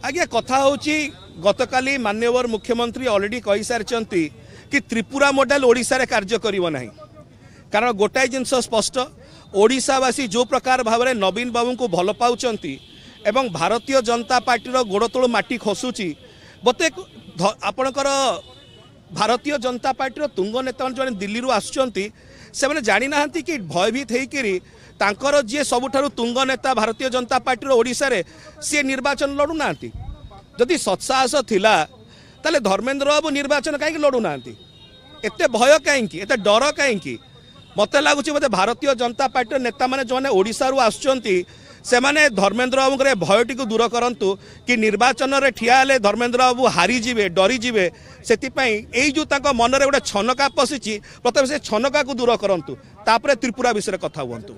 आज्ञा कथा होची गतकाली माननीय मुख्यमंत्री ऑलरेडी कही सारी कि त्रिपुरा मॉडल ओडिशा रे कार्य करिवो नाही कारण गोटाए जिनस स्पष्ट ओडिशावासी जो प्रकार भाव में नवीन बाबू को भल पाउचंती एवं भारतीय जनता पार्टी गोड़ तोड़ माटी खसुची बते आपणकर भारतीय जनता पार्टी तुंग नेता जो दिल्ली आसुचंती से मैंने जानी ना कि भयभीत होकर तांकर जी सबुठारु तुंग नेता भारतीय जनता पार्टी ओडिशा रे सी निर्वाचन लड़ू ना जदि सत्साहस थिला ताले धर्मेंद्र बाबू निर्वाचन कहीं लड़ू ना एते भय कहीं एते डर कहीं मत लगुच बोधे भारतीय जनता पार्टी नेता मैंने जो ओडिशा रु आसुचंती से माने धर्मेंद्र बाबू भयटी को दूर करंतु कि निर्वाचन रे ठिया हेले धर्मेंद्र बाबू हारीजे डरीजे से जो मन में गोटे छनका पशिची प्रथम से छनका को दूर करंतु तापरे त्रिपुरा विषय कथा हुंतु।